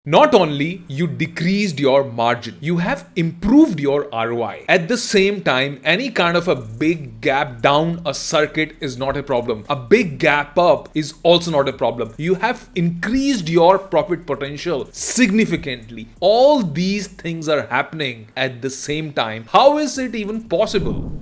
Not only you decreased your margin, you have improved your ROI. At the same time, any kind of a big gap down a circuit is not a problem. A big gap up is also not a problem. You have increased your profit potential significantly. All these things are happening at the same time. How is it even possible?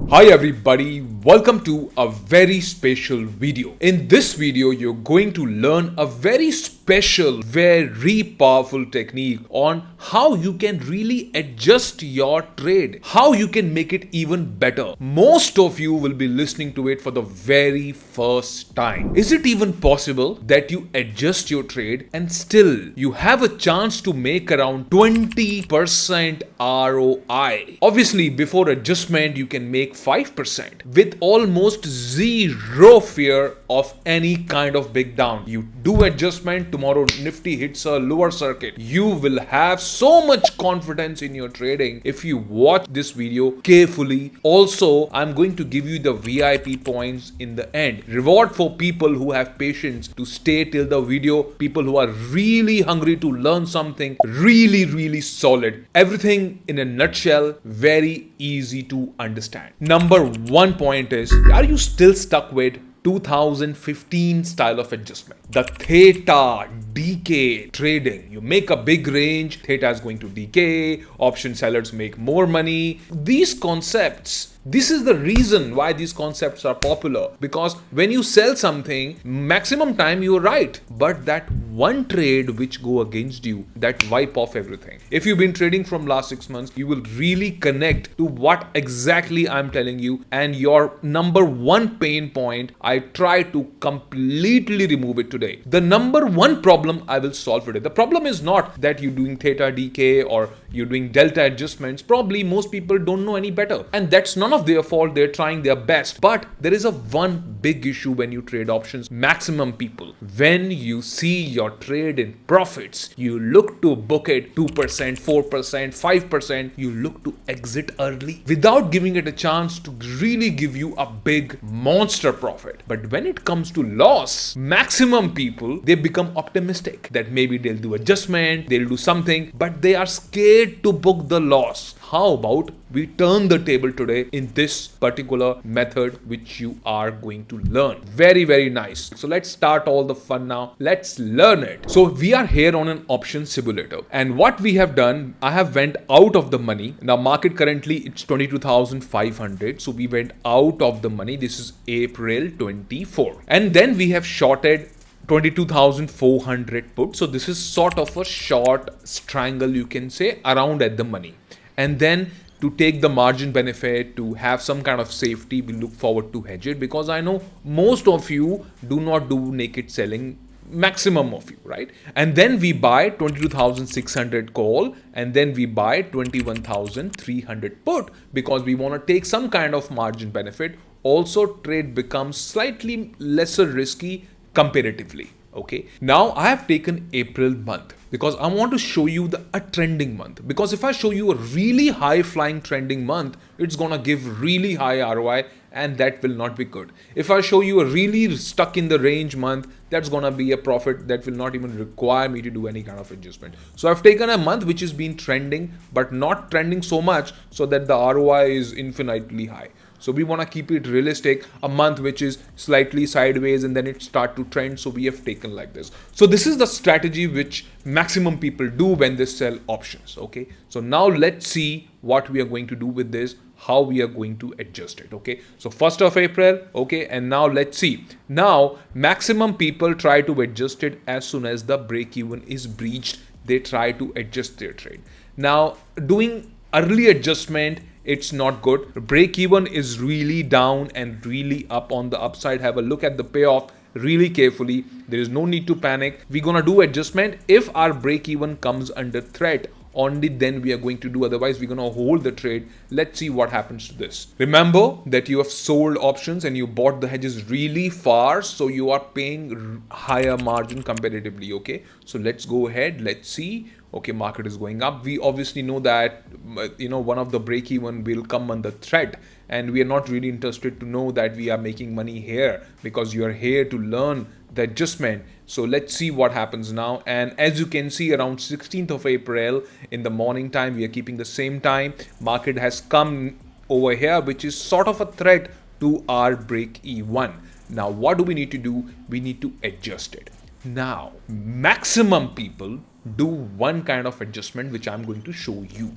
Hi everybody, welcome to a very special video. In this video, you're going to learn a very special, very powerful technique on how you can really adjust your trade, how you can make it even better. Most of you will be listening to it for the very first time. Is it even possible that you adjust your trade and still you have a chance to make around 20% ROI? Obviously, before adjustment, you can make 5% with almost zero fear of any kind of big down. You do adjustment, tomorrow Nifty hits a lower circuit. You will have so much confidence in your trading if you watch this video carefully. Also, I'm going to give you the VIP points in the end. Reward for people who have patience to stay till the video, people who are really hungry to learn something really solid. Everything in a nutshell, very easy to understand. Number one point is, are you still stuck with 2015 style of adjustment? The theta decay trading. You make a big range, theta is going to decay, option sellers make more money. These concepts, this is the reason why these concepts are popular, because when you sell something, maximum time you're right, but that one trade which go against you, that wipe off everything. If you've been trading from last 6 months, you will really connect to what exactly I'm telling you, and your number one pain point, I try to completely remove it today. The number one problem I will solve today. The problem is not that you're doing theta decay or you're doing delta adjustments. Probably most people don't know any better, and that's none of their fault. They're trying their best, but there is a one big issue when you trade options. Maximum people, when you see your trade in profits, you look to book it 2%, 4%, 5%. You look to exit early without giving it a chance to really give you a big monster profit. But when it comes to loss, maximum people, they become optimistic that maybe they'll do adjustment, they'll do something, but they are scared to book the loss. How about we turn the table today in this particular method which you are going to learn? Very nice. So let's start all the fun now. Let's learn it. So we are here on an option simulator, and what we have done, I have went out of the money. Now market currently it's 22,500. So we went out of the money. This is April 24, and then we have shorted 22,400 put. So this is sort of a short strangle, you can say, around at the money. And then to take the margin benefit, to have some kind of safety, we look forward to hedge it, because I know most of you do not do naked selling, maximum of you, right? And then we buy 22,600 call, and then we buy 21,300 put, because we want to take some kind of margin benefit. Also, trade becomes slightly lesser risky comparatively. Okay, now I have taken April month because I want to show you a trending month, because if I show you a really high flying trending month, it's gonna give really high ROI, and that will not be good. If I show you a really stuck in the range month, that's gonna be a profit that will not even require me to do any kind of adjustment. So I've taken a month which has been trending but not trending so much so that the ROI is infinitely high. So we want to keep it realistic, a month which is slightly sideways and then it start to trend. So we have taken like this. So this is the strategy which maximum people do when they sell options. Okay, so now let's see what we are going to do with this, how we are going to adjust it. Okay, so 1st of April. Okay, and now let's see. Now maximum people try to adjust it as soon as the break even is breached. They try to adjust their trade. Now doing early adjustment, it's not good. Break even is really down and really up on the upside. Have a look at the payoff really carefully. There is no need to panic. We're gonna do adjustment if our break even comes under threat. Only then we are going to do, otherwise we're going to hold the trade. Let's see what happens to this. Remember that you have sold options and you bought the hedges really far, so you are paying higher margin comparatively. Okay, so let's go ahead, let's see. Okay, market is going up. We obviously know that one of the break even will come under threat, and we are not really interested to know that we are making money here, because you are here to learn the adjustment. So let's see what happens now. And as you can see, around 16th of April in the morning time, we are keeping the same time. Market has come over here, which is sort of a threat to our break E1. Now, what do we need to do? We need to adjust it. Now, maximum people do one kind of adjustment, which I'm going to show you,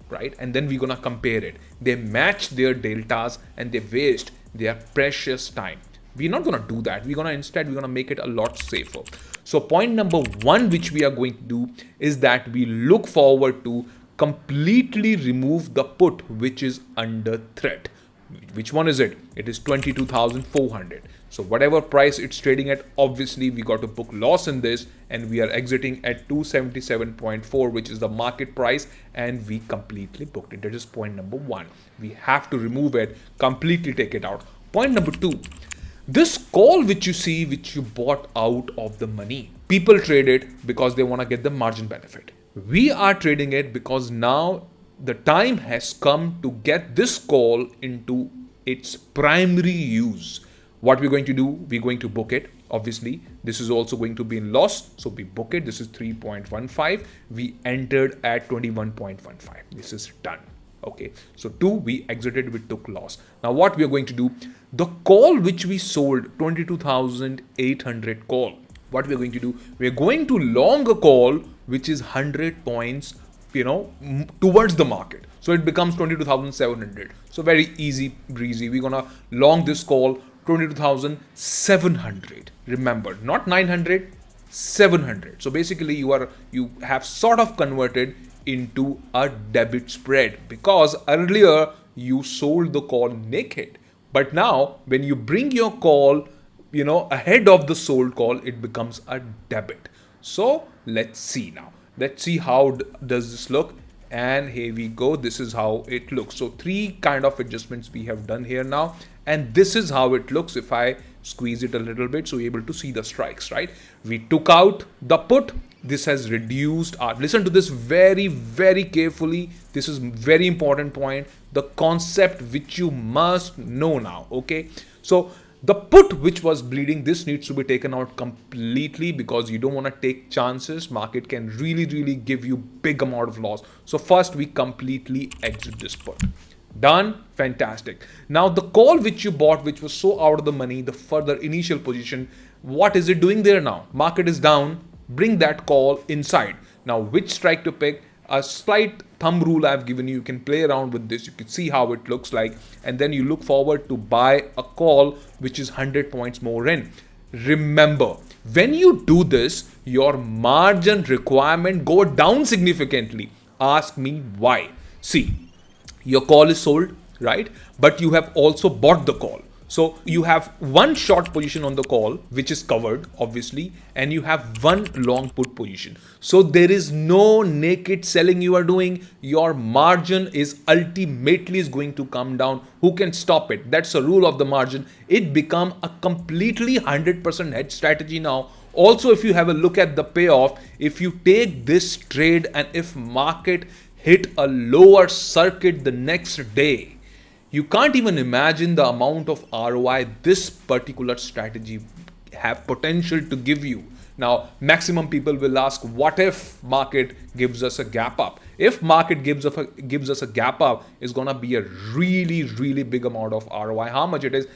right? And then we're gonna compare it. They match their deltas and they waste their precious time. We're not gonna do that. We're gonna make it a lot safer. So point number one, which we are going to do, is that we look forward to completely remove the put which is under threat. Which one is it? It is 22,400. So whatever price it's trading at, obviously we got to book loss in this, and we are exiting at 277.4, which is the market price, and we completely booked it. That is point number one. We have to remove it, completely take it out. Point number two, this call which you see, which you bought out of the money, people trade it because they want to get the margin benefit. We are trading it because now the time has come to get this call into its primary use. What we're going to do, we're going to book it. Obviously, this is also going to be in loss, so we book it. This is 3.15. We entered at 21.15. This is done. Okay, so two, we exited, we took loss. Now what we are going to do, the call which we sold, 22,800 call, what we are going to do, we are going to long a call which is 100 points, towards the market. So it becomes 22,700. So very easy breezy. We're gonna long this call 22,700. Remember, not 900, 700. So basically you have sort of converted into a debit spread, because earlier you sold the call naked. But now when you bring your call, ahead of the sold call, it becomes a debit. So let's see now. Let's see how does this look. And here we go. This is how it looks. So three kind of adjustments we have done here now. And this is how it looks if I squeeze it a little bit, so you're able to see the strikes, right? We took out the put. This has reduced our, listen to this very, very carefully. This is very important point. The concept which you must know now, okay? So the put which was bleeding, this needs to be taken out completely, because you don't want to take chances. Market can really, really give you big amount of loss. So first we completely exit this put. Done. Fantastic. Now the call which you bought, which was so out of the money, the further initial position, what is it doing there now? Market is down. Bring that call inside. Now which strike to pick? A slight thumb rule I've given you. You can play around with this. You can see how it looks like. And then you look forward to buy a call which is 100 points more in. Remember, when you do this, your margin requirement go down significantly. Ask me why. See, your call is sold, right? But you have also bought the call. So you have one short position on the call, which is covered, obviously, and you have one long put position. So there is no naked selling you are doing. Your margin is ultimately is going to come down. Who can stop it? That's the rule of the margin. It become a completely 100% hedge strategy now. Also, if you have a look at the payoff, if you take this trade and if market hit a lower circuit the next day, you can't even imagine the amount of ROI this particular strategy have potential to give you. Now, maximum people will ask, what if market gives us a gap up? If market gives us a gap up, it's gonna be a really, really big amount of ROI. How much it is?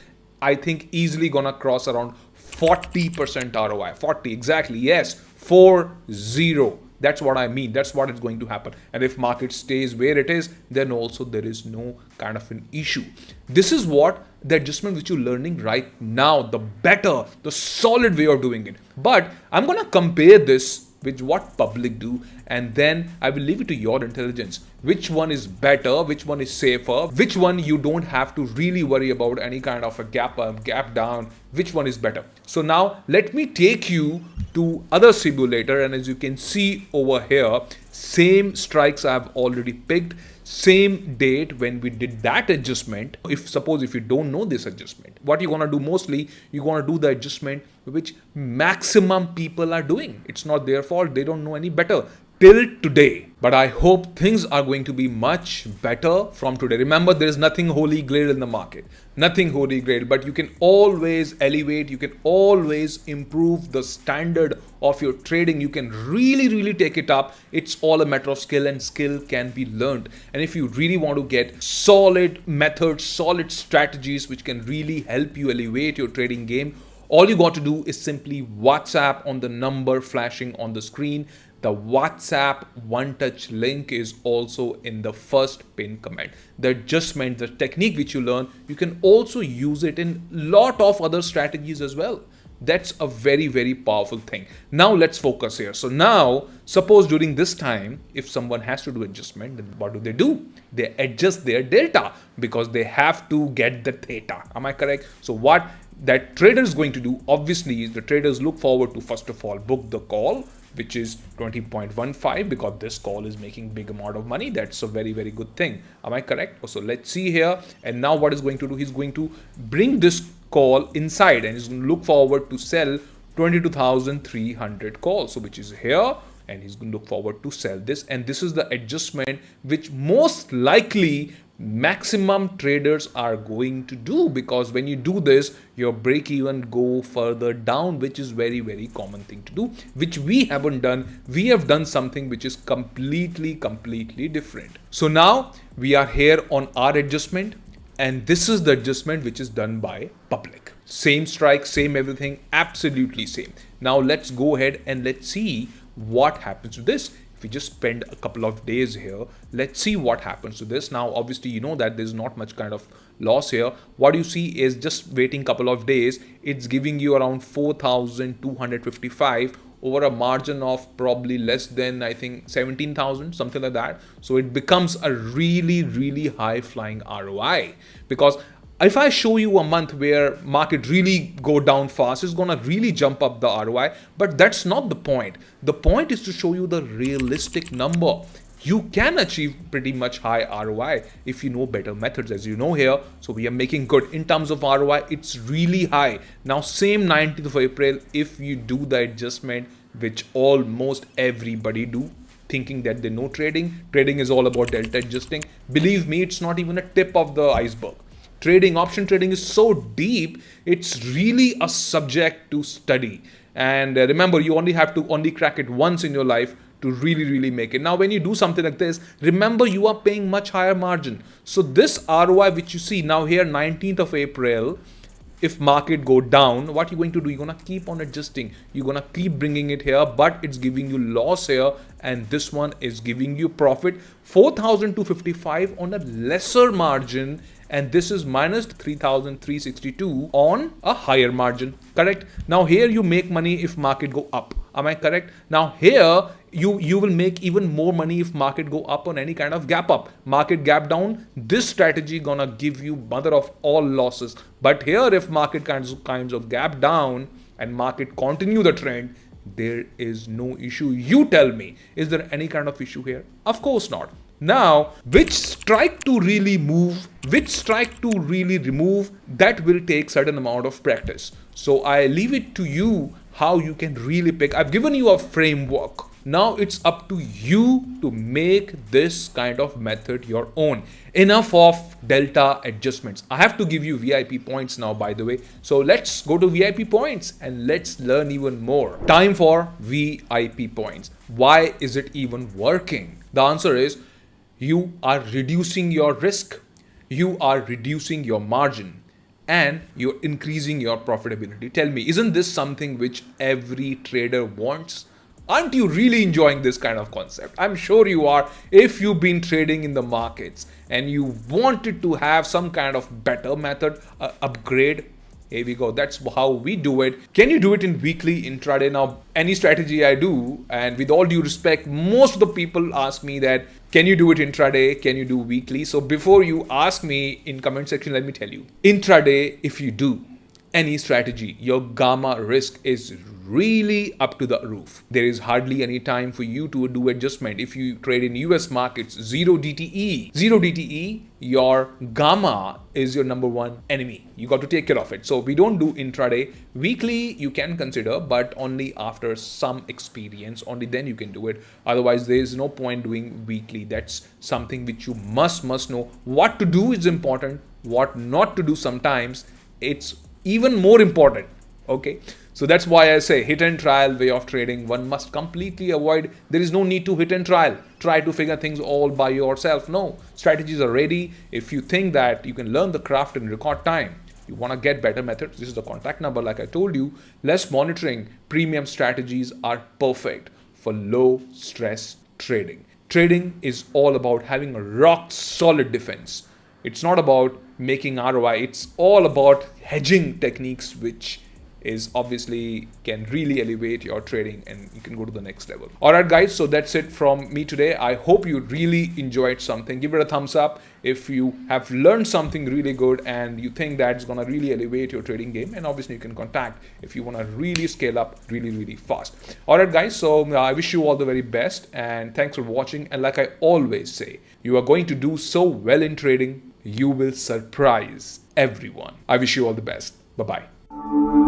I think easily gonna cross around 40% ROI. 40, exactly, yes, 40. That's what I mean. That's what is going to happen. And if market stays where it is, then also there is no kind of an issue. This is what the adjustment which you're learning right now, the better, the solid way of doing it. But I'm going to compare this with what public do, and then I will leave it to your intelligence. Which one is better, which one is safer, which one you don't have to really worry about any kind of a gap up, gap down, which one is better. So now let me take you to other simulator, and as you can see over here, same strikes I have already picked, same date when we did that adjustment. Suppose if you don't know this adjustment, what you're gonna do mostly, you're gonna do the adjustment which maximum people are doing. It's not their fault, they don't know any better. till today. But I hope things are going to be much better from today. Remember, there is nothing holy grail in the market. Nothing holy grail, but you can always elevate, you can always improve the standard of your trading. You can really take it up. It's all a matter of skill, and skill can be learned. And if you really want to get solid methods, solid strategies which can really help you elevate your trading game, all you got to do is simply WhatsApp on the number flashing on the screen. The WhatsApp one touch link is also in the first pinned comment. The adjustment, the technique which you learn, you can also use it in lot of other strategies as well. That's a very powerful thing. Now let's focus here. So now, suppose during this time, if someone has to do adjustment, then what do? They adjust their delta because they have to get the theta. Am I correct? So what that trader is going to do, obviously, is the traders look forward to, first of all, book the call, which is 20.15, because this call is making big amount of money. That's a very good thing. Am I correct? So let's see here. And now what is going to do? He's going to bring this call inside and he's going to look forward to sell 22,300 calls. So which is here, and he's going to look forward to sell this. And this is the adjustment which most likely maximum traders are going to do, because when you do this, your break even go further down, which is very common thing to do, which we haven't done. We have done something which is completely different. So now we are here on our adjustment, and this is the adjustment which is done by public. Same strike, same everything, absolutely same. Now let's go ahead and let's see what happens to this. If we just spend a couple of days here, let's see what happens to this. Now, obviously, you know that there's not much kind of loss here. What you see is just waiting a couple of days, it's giving you around 4,255 over a margin of probably less than, I think, 17,000, something like that. So it becomes a really high flying ROI, because if I show you a month where market really go down fast, it's gonna really jump up the ROI, but that's not the point. The point is to show you the realistic number. You can achieve pretty much high ROI if you know better methods, as you know here. So we are making good in terms of ROI. It's really high. Now, same 19th of April, if you do the adjustment, which almost everybody do, thinking that they know trading is all about delta adjusting. Believe me, it's not even a tip of the iceberg. Trading, option trading is so deep, it's really a subject to study. And remember, you only have to crack it once in your life to really make it. Now, when you do something like this, remember you are paying much higher margin. So this ROI which you see now here, 19th of April, if market go down, what you're going to do, you're going to keep on adjusting. You're going to keep bringing it here, but it's giving you loss here. And this one is giving you profit, 4,255 on a lesser margin. And this is minus 3,362 on a higher margin, correct? Now here you make money if market go up. Am I correct? Now here you will make even more money if market go up on any kind of gap up. Market gap down, this strategy gonna give you mother of all losses. But here if market kinds of gap down and market continue the trend, there is no issue. You tell me, is there any kind of issue here? Of course not. Now, which strike to really move, which strike to really remove, that will take certain amount of practice. So I leave it to you how you can really pick. I've given you a framework. Now it's up to you to make this kind of method your own. Enough of delta adjustments. I have to give you VIP points now, by the way. So let's go to VIP points and let's learn even more. Time for VIP points. Why is it even working? The answer is, you are reducing your risk, you are reducing your margin, and you're increasing your profitability. Tell me, isn't this something which every trader wants? Aren't you really enjoying this kind of concept? I'm sure you are. If you've been trading in the markets and you wanted to have some kind of better method, upgrade, here we go. That's how we do it. Can you do it in weekly, intraday? Now, any strategy I do, and with all due respect, most of the people ask me that, can you do it intraday? Can you do weekly? So before you ask me in comment section, let me tell you, intraday, if you do, any strategy, your gamma risk is really up to the roof. There is hardly any time for you to do adjustment. If you trade in US markets, zero DTE. Zero DTE, your gamma is your number one enemy. You got to take care of it. So we don't do intraday. Weekly you can consider, but only after some experience. Only then you can do it. Otherwise, there is no point doing weekly. That's something which you must know. What to do is important. What not to do sometimes, it's even more important. Okay, so that's why I say hit and trial way of trading one must completely avoid. There is no need to hit and trial, try to figure things all by yourself. No, strategies are ready. If you think that you can learn the craft in record time, you want to get better methods, this is the contact number. Like I told you, less monitoring, premium strategies are perfect for low stress trading. Trading is all about having a rock solid defense. It's not about making ROI. It's all about hedging techniques, which is obviously can really elevate your trading and you can go to the next level. All right, guys. So that's it from me today. I hope you really enjoyed something. Give it a thumbs up if you have learned something really good and you think that's going to really elevate your trading game. And obviously you can contact if you want to really scale up really fast. All right, guys. So I wish you all the very best and thanks for watching. And like I always say, you are going to do so well in trading, you will surprise everyone. I wish you all the best. Bye-bye.